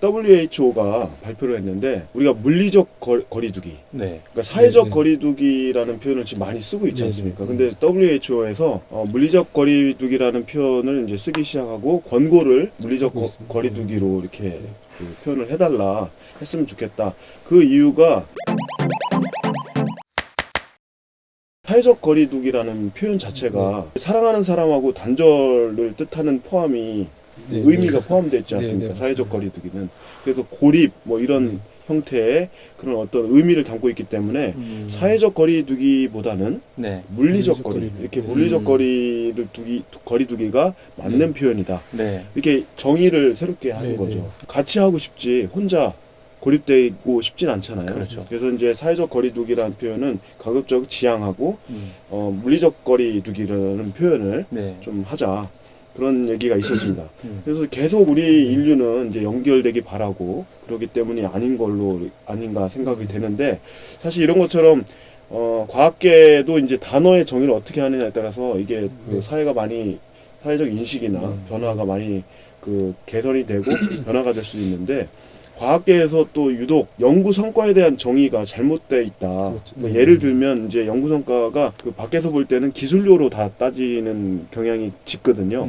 WHO가 발표를 했는데 우리가 물리적 거리두기, 네. 그러니까 사회적 네. 거리두기라는 표현을 지금 많이 쓰고 있지 네, 않습니까? 네. 근데 WHO에서 물리적 거리두기라는 표현을 이제 쓰기 시작하고 권고를 물리적 하고 있습니다. 거리두기로 이렇게 네. 그 표현을 해달라 했으면 좋겠다. 그 이유가 사회적 거리두기라는 표현 자체가 사랑하는 사람하고 단절을 뜻하는 포함이 네, 의미가 네. 포함되어 있지 네, 않습니까? 네, 사회적 맞습니다. 거리두기는. 그래서 고립 뭐 이런 형태의 그런 어떤 의미를 담고 있기 때문에 사회적 거리두기보다는 네. 물리적 물리적 거리, 거리두기. 이렇게 물리적 거리를 거리두기가 맞는 표현이다. 네. 이렇게 정의를 새롭게 하는 네, 거죠. 네. 같이 하고 싶지 혼자 고립되고 싶진 않잖아요. 그렇죠. 그래서 이제 사회적 거리두기라는 표현은 가급적 지양하고 물리적 거리두기라는 표현을 네. 좀 하자. 그런 얘기가 있었습니다. 음. 그래서 계속 우리 인류는 이제 연결되기 바라고 그러기 때문이 아닌가 생각이 되는데 사실 이런 것처럼 과학계도 이제 단어의 정의를 어떻게 하느냐에 따라서 이게 그 사회가 많이 사회적 인식이나 변화가 많이 그 개선이 되고 변화가 될 수도 있는데 과학계에서 또 유독 연구 성과에 대한 정의가 잘못되어 있다. 그렇죠. 뭐 예를 들면 이제 연구 성과가 그 밖에서 볼 때는 기술료로 다 따지는 경향이 짙거든요.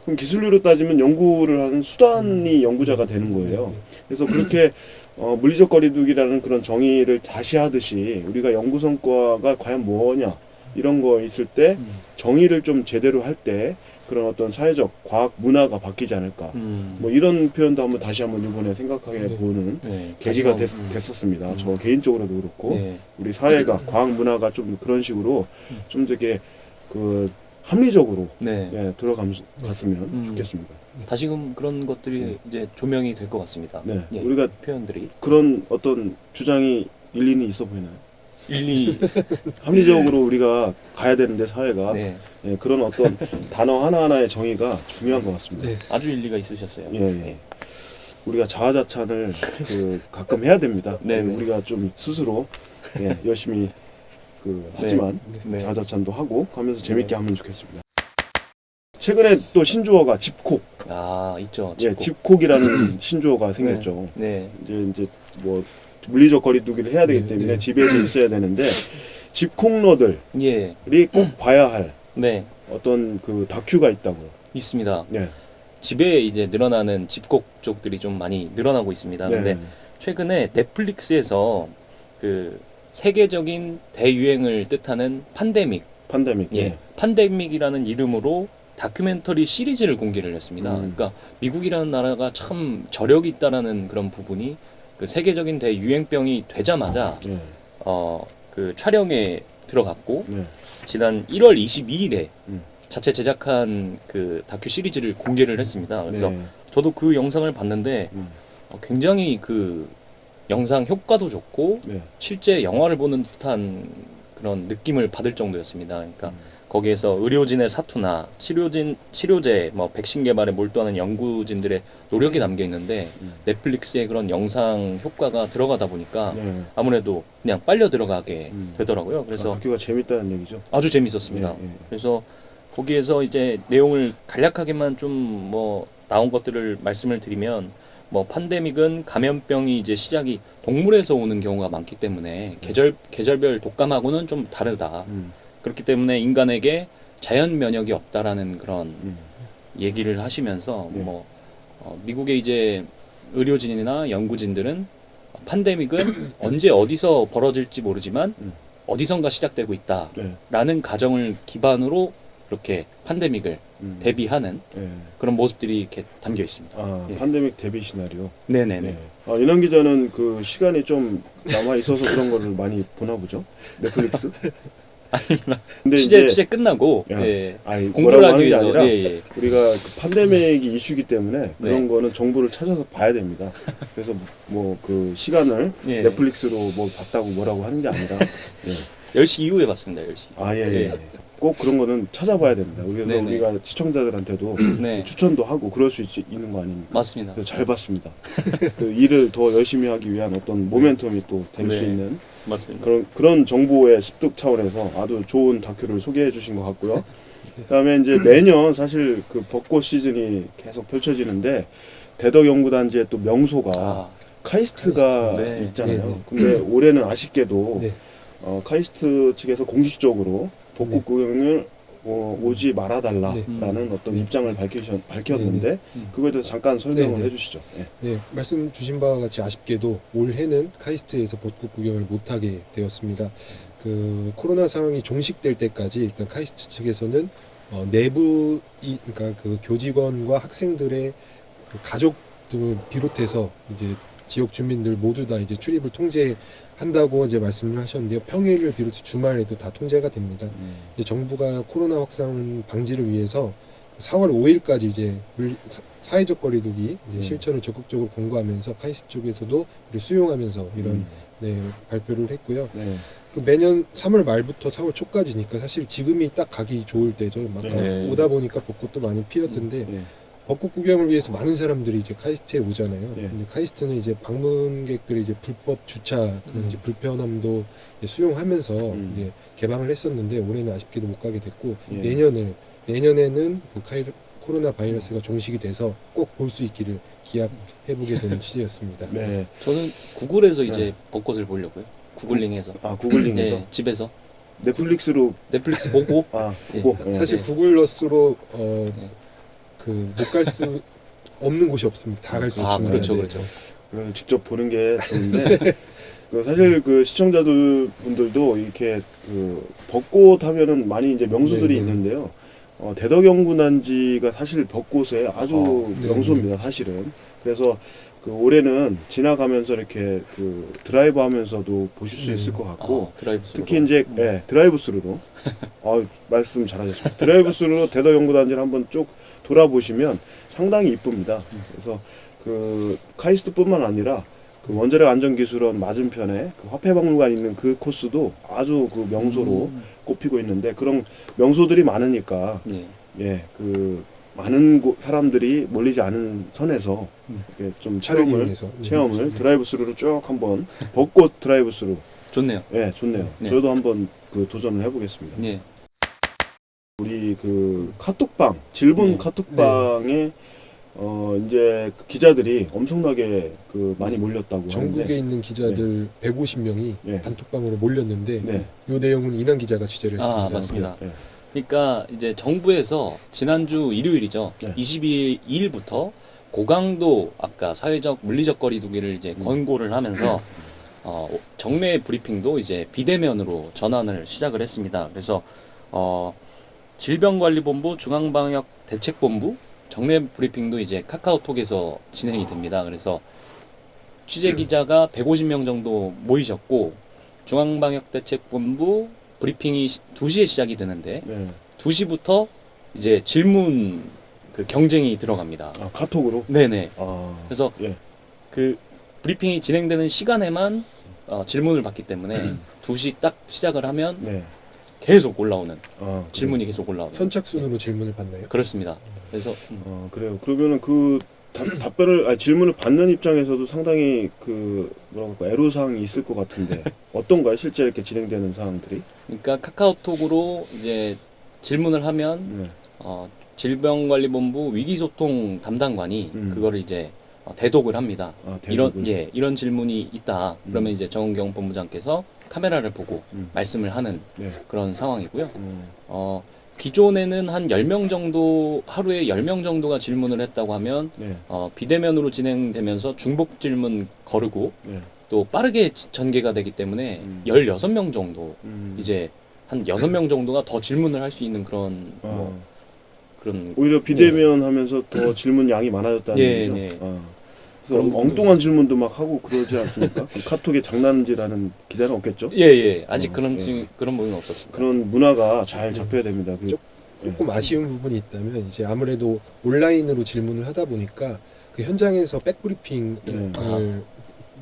그럼 기술료로 따지면 연구를 하는 수단이 연구자가 되는 거예요. 그래서 그렇게 물리적 거리두기라는 그런 정의를 다시 하듯이 우리가 연구 성과가 과연 뭐냐 이런 거 있을 때 정의를 좀 제대로 할 때 그런 어떤 사회적 과학 문화가 바뀌지 않을까 뭐 이런 표현도 한번 다시 한번 이번에 생각하게 네. 보는 네. 계기가 됐었습니다. 저 개인적으로도 그렇고 네. 우리 사회가 과학 문화가 좀 그런 식으로 좀 되게 그 합리적으로 네. 예, 들어갔으면 좋겠습니다. 다시금 그런 것들이 네. 이제 조명이 될 것 같습니다. 네, 예, 우리가 표현들이 그런 어떤 주장이 일리는 있어 보이나요? 일리 합리적으로 우리가 가야 되는데 사회가 네. 예, 그런 어떤 단어 하나하나의 정의가 중요한 것 같습니다. 네. 아주 일리가 있으셨어요. 예, 예. 우리가 자아자찬을 그 가끔 해야 됩니다. 네, 네. 우리가 좀 스스로 예, 열심히 그 하지만 네. 자아자찬도 하고 하면서 재밌게 하면 좋겠습니다. 최근에 또 신조어가 집콕, 아, 있죠. 예, 집콕이라는 신조어가 생겼죠. 네. 이제 뭐 물리적 거리두기를 해야 되기 네, 때문에 네. 집에서 있어야 되는데 집콕러들이 예. 꼭 봐야 할 네. 어떤 그 다큐가 있다고요. 있습니다. 네. 집에 이제 늘어나는 집콕 쪽들이 좀 많이 늘어나고 있습니다. 네. 근데 최근에 넷플릭스에서 그 세계적인 대유행을 뜻하는 팬데믹, 팬데믹. 예, 팬데믹이라는 이름으로 다큐멘터리 시리즈를 공개를 했습니다. 그러니까 미국이라는 나라가 참 저력이 있다라는 그런 부분이 그 세계적인 대유행병이 되자마자 네. 그 촬영에 들어갔고 네. 지난 1월 22일에 음. 자체 제작한 그 다큐 시리즈를 공개를 했습니다. 그래서 네. 저도 그 영상을 봤는데 굉장히 그 영상 효과도 좋고 네. 실제 영화를 보는 듯한 그런 느낌을 받을 정도였습니다. 그러니까 거기에서 의료진의 사투나 치료제, 뭐 백신 개발에 몰두하는 연구진들의 노력이 담겨 있는데 넷플릭스의 그런 영상 효과가 들어가다 보니까 네. 아무래도 그냥 빨려 들어가게 되더라고요. 그래서 다큐가 재밌다는 얘기죠. 아주 재밌었습니다. 예, 예. 그래서 거기에서 이제 내용을 간략하게만 좀 뭐 나온 것들을 말씀을 드리면 뭐 팬데믹은 감염병이 이제 시작이 동물에서 오는 경우가 많기 때문에 계절별 독감하고는 좀 다르다. 그렇기 때문에 인간에게 자연 면역이 없다라는 그런 얘기를 하시면서 네. 뭐 미국의 이제 의료진이나 연구진들은 팬데믹은 언제 어디서 벌어질지 모르지만 어디선가 시작되고 있다라는 네. 가정을 기반으로 이렇게 팬데믹을 대비하는 네. 그런 모습들이 이렇게 담겨 있습니다. 아, 예. 팬데믹 대비 시나리오. 네네네. 네. 아, 인원 기자는 그 시간이 좀 남아 있어서 그런 거를 많이 보나 보죠. 넷플릭스. 아닙니다. 근데 취재 끝나고 야, 예, 아니, 공부를 뭐라고 하기 하는 게 위해서 아니라 예. 우리가 그 팬데믹이 이슈이기 때문에 그런 네. 거는 정보를 찾아서 봐야 됩니다. 그래서 뭐 그 시간을 예. 넷플릭스로 뭐 봤다고 뭐라고 하는 게 아니라 예. 10시 이후에 봤습니다. 10시. 아, 예, 예. 예. 꼭 그런 거는 찾아봐야 됩니다. 그래서 네네. 우리가 시청자들한테도 네. 추천도 하고 그럴 수 있는 거 아닙니까? 맞습니다. 그래서 잘 봤습니다. 그 일을 더 열심히 하기 위한 어떤 모멘텀이 또 될 수 네. 있는 맞습니다. 그런 정보의 습득 차원에서 아주 좋은 다큐를 소개해 주신 것 같고요. 그다음에 이제 매년 사실 그 벚꽃 시즌이 계속 펼쳐지는데 대덕 연구단지의 또 명소가 아, 카이스트가 카이스트. 네. 있잖아요. 네, 근데 올해는 아쉽게도 네. 카이스트 측에서 공식적으로 벚꽃 네. 구경을 오지 말아달라라는 네. 어떤 네. 입장을 밝혔는데 네. 그거에 대해서 잠깐 설명을 네, 네. 해주시죠. 예. 네, 말씀 주신 바와 같이 아쉽게도 올해는 카이스트에서 벚꽃 구경을 못하게 되었습니다. 그 코로나 상황이 종식될 때까지 일단 카이스트 측에서는 그러니까 그 교직원과 학생들의 그 가족 등을 비롯해서 이제 지역 주민들 모두 다 이제 출입을 통제한다고 이제 말씀을 하셨는데요. 평일을 비롯해 주말에도 다 통제가 됩니다. 이제 정부가 코로나 확산 방지를 위해서 4월 5일까지 이제 사회적 거리두기 이제 실천을 적극적으로 권고하면서 카이스트 쪽에서도 이를 수용하면서 이런 네, 발표를 했고요. 네. 그 매년 3월 말부터 4월 초까지니까 사실 지금이 딱 가기 좋을 때죠. 막 네. 오다 보니까 벚꽃도 많이 피었던데 예. 벚꽃 구경을 위해서 많은 사람들이 이제 카이스트에 오잖아요. 예. 근데 카이스트는 이제 방문객들이 이제 불법 주차 그런 이제 불편함도 이제 수용하면서 이제 개방을 했었는데 올해는 아쉽게도 못 가게 됐고 예. 내년에는 그 코로나 바이러스가 종식이 돼서 꼭 볼 수 있기를 기약해보게 되는 취지였습니다. 네. 저는 구글에서 이제 벚꽃을 보려고요. 구글링해서. 구글링에서 네, 집에서 넷플릭스로 넷플릭스 보고 보고 예. 사실 네. 구글러스로 네. 그 못 갈 수 없는 곳이 없습니다. 다 갈 수 아, 있습니다. 그렇죠, 네. 그렇죠. 그래서 직접 보는 게 좋은데 사실 그 시청자들 분들도 이렇게 그 벚꽃 하면은 많이 이제 명소들이 네, 네. 있는데요. 대덕 연구단지가 사실 벚꽃의 아주 네, 명소입니다, 사실은. 그래서 그 올해는 지나가면서 이렇게 그 드라이브 하면서도 보실 수 있을 것 같고 드라이브 스루로. 특히 이제 드라이브 스루로 말씀 잘하셨습니다. 드라이브 스루로 대덕 연구단지를 한번 쭉 돌아보시면 상당히 이쁩니다. 그래서 그 카이스트뿐만 아니라 그 원자력 안전기술원 맞은편에 그 화폐박물관 있는 그 코스도 아주 그 명소로 꼽히고 있는데 그런 명소들이 많으니까 예. 그 많은 사람들이 몰리지 않은 선에서 이렇게 좀 체험을 드라이브 스루로 쭉 한번 벚꽃 드라이브 스루 좋네요. 예, 좋네요. 네. 저도 한번 그 도전을 해보겠습니다. 예. 우리 그 카톡방 질본 네. 카톡방에 이제 그 기자들이 엄청나게 그 많이 몰렸다고 전국에 하는데 있는 기자들 150명이 네. 단톡방으로 몰렸는데 네. 이 내용은 이난 기자가 취재를 했습니다. 아, 맞습니다. 네. 그러니까 이제 정부에서 지난주 일요일이죠. 네. 22일부터 고강도 아까 사회적 물리적 거리두기를 이제 권고를 하면서 정례 브리핑도 이제 비대면으로 전환을 시작을 했습니다. 그래서 질병관리본부 중앙방역대책본부 정례 브리핑도 이제 카카오톡에서 진행이 됩니다. 그래서 취재 기자가 150명 정도 모이셨고 중앙방역대책본부 브리핑이 2시에 시작이 되는데 네. 2시부터 이제 질문 그 경쟁이 들어갑니다. 카톡으로? 네네. 그래서 그래서 그 브리핑이 진행되는 시간에만 질문을 받기 때문에 2시 딱 시작을 하면 네. 계속 올라오는 그래요. 질문이 계속 올라오는 선착순으로 질문을 받나요? 그렇습니다. 그래서 그래요. 그러면은 그 질문을 받는 입장에서도 상당히 그 뭐라고 할까 애로사항이 있을 것 같은데 어떤가요? 실제 이렇게 진행되는 사항들이? 그러니까 카카오톡으로 이제 질문을 하면 네. 질병관리본부 위기소통 담당관이 그거를 이제 대독을 합니다. 대독을. 이런 질문이 있다. 그러면 이제 정은경 본부장께서 카메라를 보고 말씀을 하는 네. 그런 상황이고요. 기존에는 한 10명 정도, 하루에 10명 정도가 질문을 했다고 하면, 네. 비대면으로 진행되면서 중복 질문 거르고, 네. 또 빠르게 전개가 되기 때문에 16명 정도, 이제 한 6명 정도가 더 질문을 할 수 있는 그런, 그런. 오히려 비대면 하면서 더 질문 양이 많아졌다는 예, 얘기죠. 예. 그럼 엉뚱한 질문도 막 하고 그러지 않습니까? 그 카톡에 장난질하는 기자는 없겠죠? 예. 아직 그런 부분은 없었습니다. 그런 문화가 잘 잡혀야 됩니다. 조금 아쉬운 부분이 있다면 이제 아무래도 온라인으로 질문을 하다 보니까 그 현장에서 백브리핑을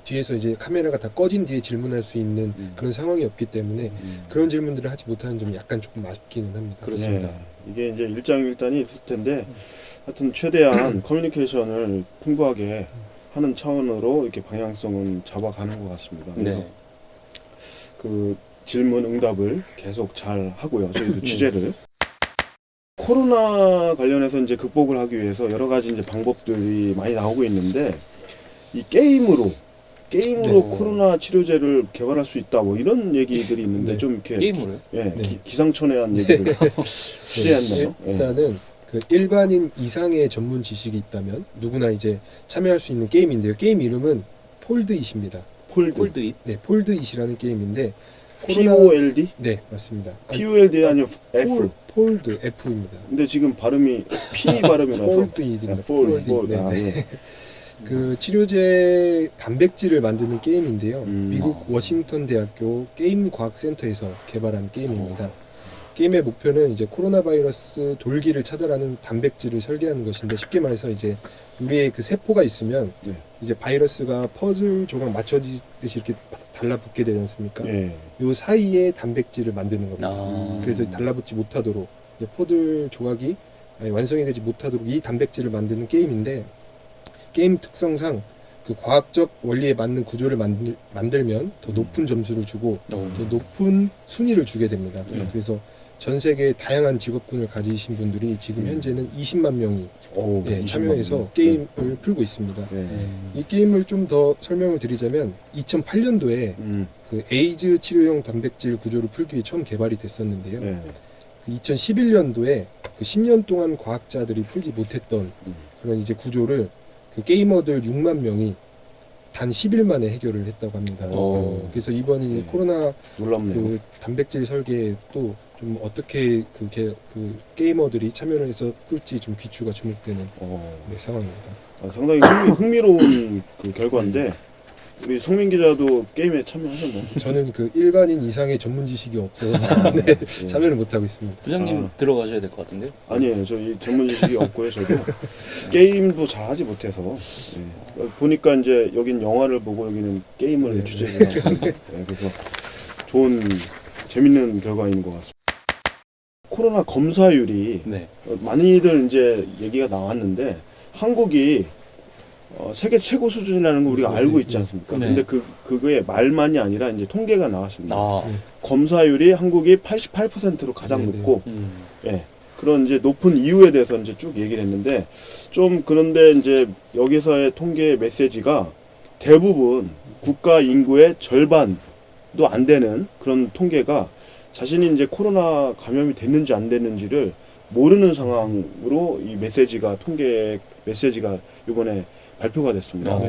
뒤에서 이제 카메라가 다 꺼진 뒤에 질문할 수 있는 그런 상황이 없기 때문에 그런 질문들을 하지 못하는 점이 약간 조금 아쉽기는 합니다. 그렇습니다. 이게 이제 일장일단이 있을 텐데 하여튼 최대한 커뮤니케이션을 풍부하게 하는 차원으로 이렇게 방향성은 잡아가는 것 같습니다. 그래서 그 질문 응답을 계속 잘 하고요. 저희도 취재를 코로나 관련해서 이제 극복을 하기 위해서 여러 가지 이제 방법들이 많이 나오고 있는데 이 게임으로 네. 코로나 치료제를 개발할 수 있다 뭐 이런 얘기들이 있는데 네. 좀 이렇게 게임으로요? 예, 네. 기상천외한 얘기를 하지 않나요? 예. 일단은 그 일반인 이상의 전문 지식이 있다면 누구나 이제 참여할 수 있는 게임인데요. 게임 이름은 폴드잇입니다. 폴드잇? 네, 폴드잇이라는 게임인데 POLD? 네, 맞습니다. POLD 아니면 F. 폴드 F입니다. 근데 지금 발음이 P 발음이라서 폴드잇입니다. 폴드. 네. 아, 예. 그 치료제 단백질을 만드는 게임인데요. 미국 아. 워싱턴 대학교 게임과학센터에서 개발한 게임입니다. 게임의 목표는 이제 코로나 바이러스 돌기를 차단하는 단백질을 설계하는 것인데 쉽게 말해서 이제 우리의 그 세포가 있으면 네. 이제 바이러스가 퍼즐 조각 맞춰지듯이 이렇게 달라붙게 되지 않습니까? 예. 요 사이에 단백질을 만드는 겁니다. 아. 그래서 달라붙지 못하도록 이제 퍼즐 조각이 완성이 되지 못하도록 이 단백질을 만드는 게임인데 게임 특성상 그 과학적 원리에 맞는 구조를 만들면 더 높은 점수를 주고 더 높은 순위를 주게 됩니다. 네. 그래서 전 세계 다양한 직업군을 가지신 분들이 지금 현재는 20만 명이 오, 참여해서 게임을 풀고 있습니다. 네. 이 게임을 좀 더 설명을 드리자면 2008년도에 그 에이즈 치료용 단백질 구조를 풀기 위해 처음 개발이 됐었는데요. 네. 그 2011년도에 그 10년 동안 과학자들이 풀지 못했던 그런 이제 구조를 그 게이머들 6만 명이 단 10일 만에 해결을 했다고 합니다. 오. 그래서 이번 이 네. 코로나 놀랍네요. 그 단백질 설계에 또 좀 어떻게 그 게이머들이 참여를 해서 풀지 좀 귀추가 주목되는 상황입니다. 아, 상당히 흥미로운 그 결과인데 우리 송민 기자도 게임에 참여하셨나요? 저는 그 일반인 이상의 전문 지식이 없어서 네, 예. 참여를 못하고 있습니다. 부장님 아. 들어가셔야 될 것 같은데요? 아니에요. 저 이 전문 지식이 없고요. 저도 게임도 잘 하지 못해서 예. 보니까 이제 여긴 영화를 보고 여기는 게임을 네, 주제로 하고 예, 그래서 좋은 재밌는 결과인 것 같습니다. 코로나 검사율이 네. 많이들 이제 얘기가 나왔는데 한국이 세계 최고 수준이라는 거 우리가 네, 알고 네, 있지 않습니까? 네. 근데 그거의 말만이 아니라 이제 통계가 나왔습니다. 아. 검사율이 한국이 88%로 가장 네, 네. 높고, 음. 예. 그런 이제 높은 이유에 대해서 이제 쭉 얘기를 했는데, 좀 그런데 이제 여기서의 통계 메시지가 대부분 국가 인구의 절반도 안 되는 그런 통계가 자신이 이제 코로나 감염이 됐는지 안 됐는지를 모르는 상황으로 이 메시지가 통계 메시지가 이번에 발표가 됐습니다.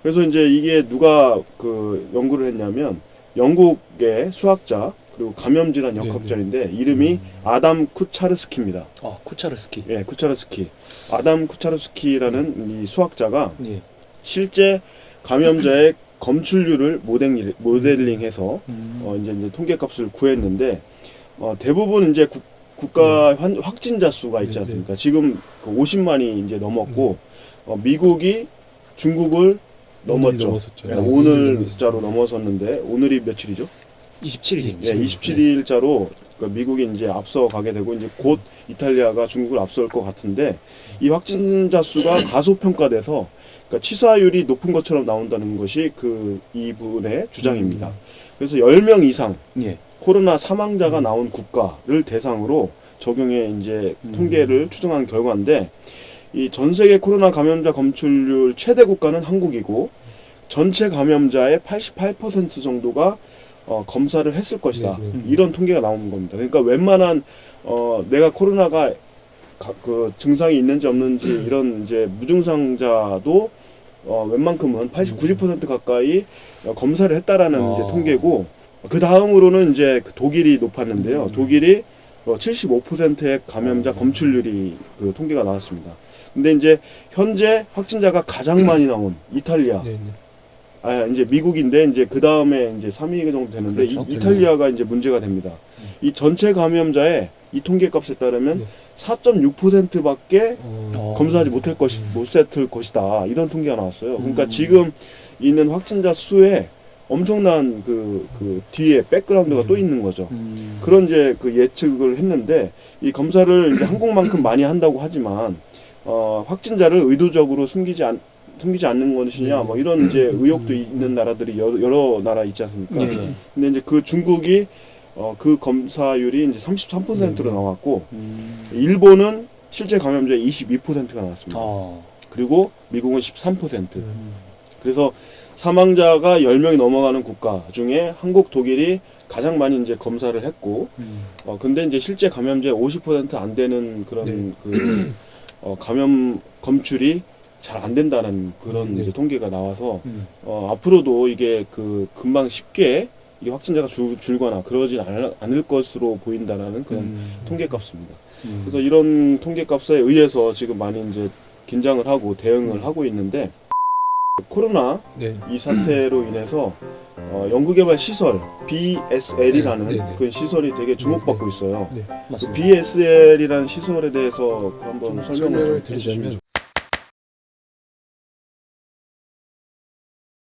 그래서 이제 이게 누가 그 연구를 했냐면 영국의 수학자 그리고 감염질환 역학자인데 이름이 아담 쿠차르스키입니다. 아, 쿠차르스키. 예, 쿠차르스키. 아담 쿠차르스키라는 이 수학자가 예. 실제 감염자의 검출률을 모델링해서 이제 통계값을 구했는데 대부분 이제 국가 확진자 수가 있지 않습니까? 지금 그 50만이 이제 넘었고 미국이 중국을 넘었죠. 넘었었죠. 예, 네, 오늘자로 넘어섰는데 오늘이 며칠이죠? 27일입니다. 예, 27일자로 미국이 이제 앞서 가게 되고 이제 곧 이탈리아가 중국을 앞설 것 같은데 이 확진자 수가 가소평가돼서 그러니까 치사율이 높은 것처럼 나온다는 것이 이분의 주장입니다. 그래서 10명 이상 예. 코로나 사망자가 나온 국가를 대상으로 적용해 이제 통계를 추정한 결과인데 이 전 세계 코로나 감염자 검출률 최대 국가는 한국이고 전체 감염자의 88% 정도가 검사를 했을 것이다. 이런 통계가 나오는 겁니다. 그러니까 웬만한 내가 코로나가 그 증상이 있는지 없는지 이런 이제 무증상자도 웬만큼은 90% 가까이 검사를 했다라는 이제 통계고 그 다음으로는 이제 독일이 높았는데요. 독일이 75%의 감염자 검출률이 그 통계가 나왔습니다. 근데 이제 현재 확진자가 가장 많이 나온 이탈리아, 이제 미국인데 이제 그 다음에 이제 3위 정도 되는데 그렇죠. 이탈리아가 이제 문제가 됩니다. 이 전체 감염자의 이 통계값에 따르면 4.6%밖에 검사하지 못했을 것이다. 이런 통계가 나왔어요. 그러니까 지금 있는 확진자 수에 엄청난 그 뒤에 백그라운드가 또 있는 거죠. 그런 이제 그 예측을 했는데 이 검사를 이제 한국만큼 많이 한다고 하지만 확진자를 의도적으로 숨기지 않는 것이냐 뭐 이런 이제 의혹도 있는 나라들이 여러 나라 있지 않습니까? 근데 이제 그 중국이 그 검사율이 이제 33%로 네. 나왔고 일본은 실제 감염자의 22%가 나왔습니다. 그리고 미국은 13%. 그래서 사망자가 10명이 넘어가는 국가 중에 한국, 독일이 가장 많이 이제 검사를 했고, 근데 이제 실제 감염자의 50%안 되는 그런 네. 감염 검출이 잘 안 된다는 그런 네. 이제 통계가 나와서 앞으로도 이게 금방 쉽게 이게 확진자가 줄거나 그러진 않을 것으로 보인다라는 그런 통계값입니다. 그래서 이런 통계값에 의해서 지금 많이 이제 긴장을 하고 대응을 하고 있는데 코로나 네. 이 사태로 인해서 연구개발 시설 BSL이라는 네, 네, 네. 그 시설이 되게 주목받고 있어요. 네. 그 BSL이라는 시설에 대해서 한번 설명을 설명을 좀 해주시면 드리자면